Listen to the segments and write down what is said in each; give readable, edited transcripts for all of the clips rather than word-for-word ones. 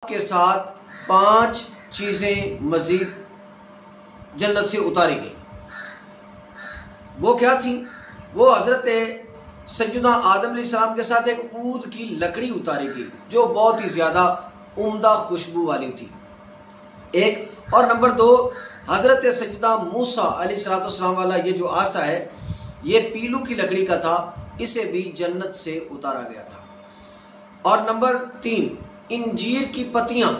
के साथ 5 चीज़ें मज़ीद जन्नत से उतारी गई। वो क्या थी? वो हज़रत सैयदना आदम अलैहिस्सलाम के साथ एक ऊद की लकड़ी उतारी गई जो बहुत ही ज़्यादा उम्दा खुशबू वाली थी, एक। और नंबर 2, हज़रत सैयदना मूसा अलैहिस्सलाम वाला ये जो आसा है ये पीलू की लकड़ी का था, इसे भी जन्नत से उतारा गया था। और नंबर 3, इंजीर की पत्तियाँ।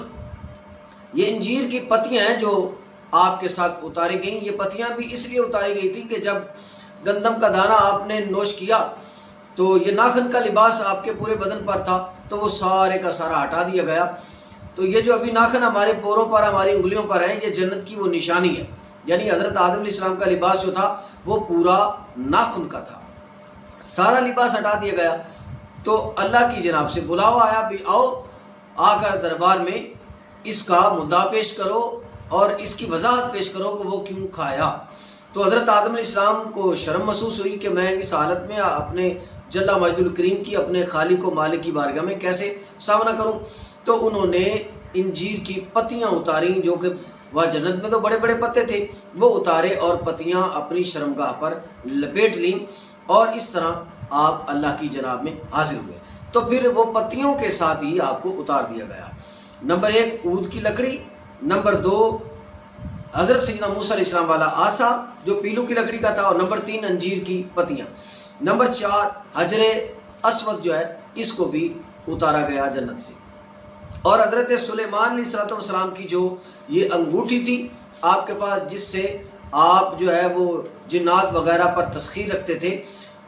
ये इंजीर की पत्तियाँ हैं जो आपके साथ उतारी गई। ये पत्तियाँ भी इसलिए उतारी गई थी कि जब गंदम का दाना आपने नोश किया तो ये नाखन का लिबास आपके पूरे बदन पर था, तो वो सारे का सारा हटा दिया गया। तो ये जो अभी नाखन हमारे पोरों पर, हमारी उंगलियों पर है, ये जन्नत की वो निशानी है। यानी हज़रत आदम अलैहिस्सलाम का लिबास जो था वो पूरा नाखुन का था, सारा लिबास हटा दिया गया। तो अल्लाह की जनाब से बुलावा आया भी आओ, आकर दरबार में इसका मुद्दा पेश करो और इसकी वजाहत पेश करो कि वो क्यों खाया। तो हज़रत आदम अलैहिस्सलाम को शर्म महसूस हुई कि मैं इस हालत में अपने जल्ला मजदुल करीम की, अपने खालिक व मालिक की बारगाह में कैसे सामना करूं। तो उन्होंने इंजीर की पत्तियां उतारी, जो कि वह जन्नत में तो बड़े बड़े पत्ते थे, वो उतारे और पत्तियां अपनी शर्मगाह पर लपेट लीं और इस तरह आप अल्लाह की जनाब में हाजिर हुए। तो फिर वो पत्तियों के साथ ही आपको उतार दिया गया। नंबर 1 ऊद की लकड़ी, नंबर 2 हज़रत सैयदना मूसा अलैहिस्सलाम वाला आसा जो पीलू की लकड़ी का था, और नंबर 3 अंजीर की पत्तियाँ। नंबर 4 हजरे अस्वद जो है इसको भी उतारा गया जन्नत से। और हज़रत सुलेमान अलैहिस्सलाम की जो ये अंगूठी थी आपके पास, जिससे आप जो है वो जिन्नात वगैरह पर तस्खीर रखते थे,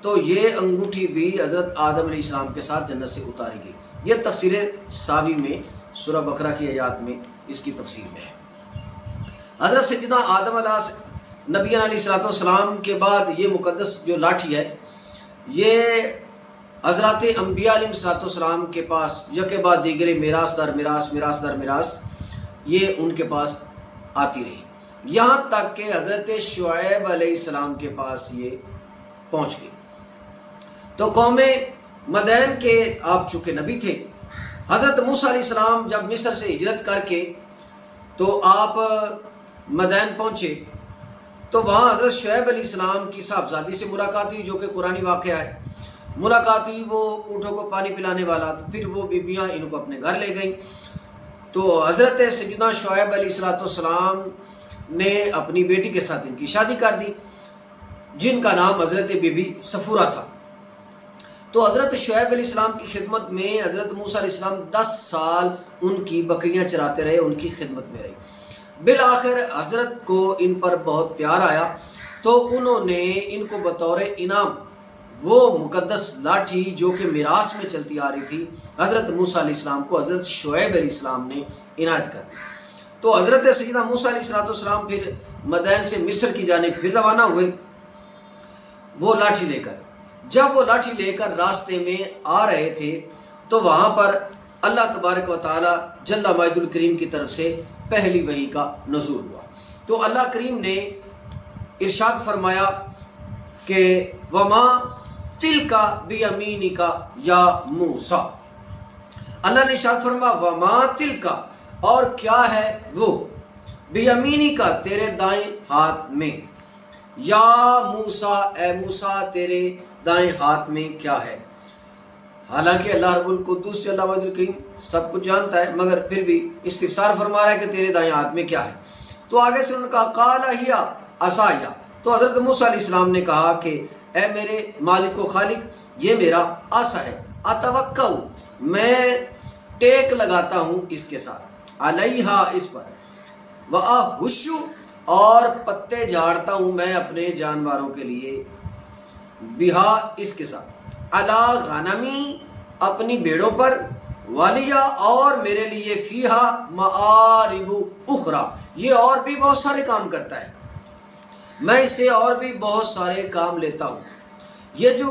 तो ये अंगूठी भी हज़रत आदम अलैहिस्सलाम के साथ जन्नत से उतारी गई। ये तफसीर सावी में सूरह बकरा की आयत में इसकी तफसीर में है। हज़रत सैयदना आदम नबी अलैहिस्सलाम के बाद ये मुक़द्दस जो लाठी है ये हज़रत अंबिया अलैहिस्सलाम के पास यके बाद दीगरे मिरास दर मिरास, मिरास दर मिरास ये उनके पास आती रही, यहाँ तक कि हज़रत शुएब अलैहिस्सलाम के पास ये पहुँच गई। तो कौमे मदैन के आप चूँकि नबी थे, हज़रत मूसा अलैहिस्सलाम जब मिस्र से हिजरत करके तो आप मदैन पहुँचे, तो वहाँ हज़रत शुएब अलैहिस्सलाम की साहबजादी से मुलाकात हुई, जो कि कुरानी वाक़या है। मुलाकात हुई, वो ऊँटों को पानी पिलाने वाला, तो फिर वो बीबियाँ इनको अपने घर ले गईं। तो हज़रत सैयदना शुएब अलैहिस्सलाम ने अपनी बेटी के साथ इनकी शादी कर दी, जिनका नाम हज़रत बीबी सफूरा था। तो हज़रत शुएब अलैहिस्सलाम की खिदमत में हज़रत मूसा अलैहिस्सलाम 10 साल उनकी बकरियाँ चराते रहे, उनकी खिदमत में रहे। बिल आखिर हज़रत को इन पर बहुत प्यार आया, तो उन्होंने इनको बतौर इनाम वो मुक़द्दस लाठी जो कि मिरास में चलती आ रही थी, हज़रत मूसा अलैहिस्सलाम को हज़रत शुएब अलैहिस्सलाम ने इनायत कर दी। तो हज़रत सैयदना मूसा अलैहिस्सलाम फिर मदैन से मिस्र की जानिब फिर रवाना हुए वो लाठी लेकर। जब वो लाठी लेकर रास्ते में आ रहे थे तो वहाँ पर अल्लाह तबारक व तआला जल्ला मजदुल करीम की तरफ से पहली वही का नज़ूल हुआ। तो अल्लाह करीम ने इरशाद फरमाया कि वमा तिलका बियमीनिका या मूसा। अल्लाह ने इरशाद फरमाया वमा तिलका, और क्या है वो, बियमीनिका तेरे दाएं हाथ में, या मूसा ए मूसा तेरे दाएं हाथ में क्या है। हालांकि अल्लाह रब्बुल कुद्दूस जल्ला वजहुल करीम सब कुछ जानता है, मगर फिर भी इस्तिफसार फरमा रहा है कि तेरे दाएं हाथ में क्या है। तो आगे से उन्होंने कहा काला हिया असाया। तो हज़रत मूसा अलैहिस्सलाम ने कहा कि ए मेरे मालिक व खालिक, ये मेरा आसा है, अतवक्कउ मैं टेक लगाता हूँ इसके साथ, अलैहा इस पर, व अहुशु और पत्ते झाड़ता हूँ मैं अपने जानवरों के लिए, बिहा इसके साथ, अला गनमी अपनी भेड़ों पर, वालिया और मेरे लिए, फीहा मारिबु उखरा ये और भी बहुत सारे काम करता है, मैं इससे और भी बहुत सारे काम लेता हूँ। ये जो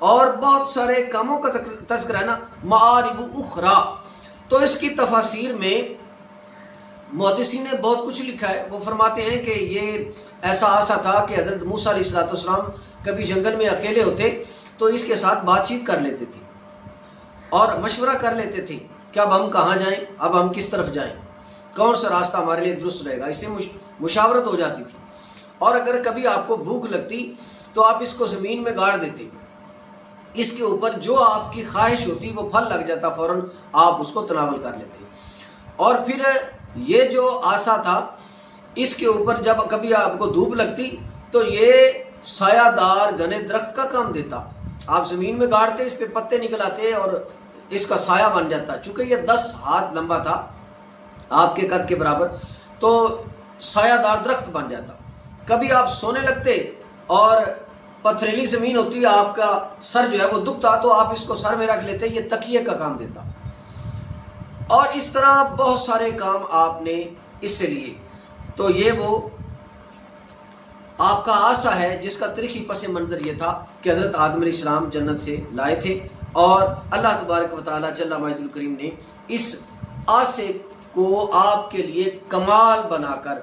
और बहुत सारे कामों का तज़किरा है ना, मारिबु उखरा, तो इसकी तफसीर में मुहद्दिसीन ने बहुत कुछ लिखा है। वो फरमाते हैं कि ये ऐसा आसा था कि हज़रत मूसा अलैहिस्सलाम कभी जंगल में अकेले होते तो इसके साथ बातचीत कर लेते थे और मशवरा कर लेते थे कि अब हम कहाँ जाएं, अब हम किस तरफ जाएं, कौन सा रास्ता हमारे लिए दुरुस्त रहेगा। इससे मुशावरत हो जाती थी। और अगर कभी आपको भूख लगती तो आप इसको ज़मीन में गाड़ देते, इसके ऊपर जो आपकी ख्वाहिश होती वो फल लग जाता, फ़ौरन आप उसको तनावल कर लेते। और फिर ये जो आसा था, इसके ऊपर जब कभी आपको धूप लगती तो ये सायादार घने दरख्त का काम देता। आप ज़मीन में गाड़ते, इस पे पत्ते निकल आते और इसका साया बन जाता। चूँकि ये 10 हाथ लंबा था, आपके कद के बराबर, तो सायादार दरख्त बन जाता। कभी आप सोने लगते और पथरीली ज़मीन होती, आपका सर जो है वो दुखता, तो आप इसको सर में रख लेते, ये तकिए का काम देता। और इस तरह बहुत सारे काम आपने इससे लिए। तो ये वो आपका आसा है जिसका तरीक़ी पस मंज़र ये था कि हज़रत आदम अलैहिस्सलाम जन्नत से लाए थे और अल्लाह तबारक व तआला जल्ल मजदुल करीम ने इस आसे को आपके लिए कमाल बनाकर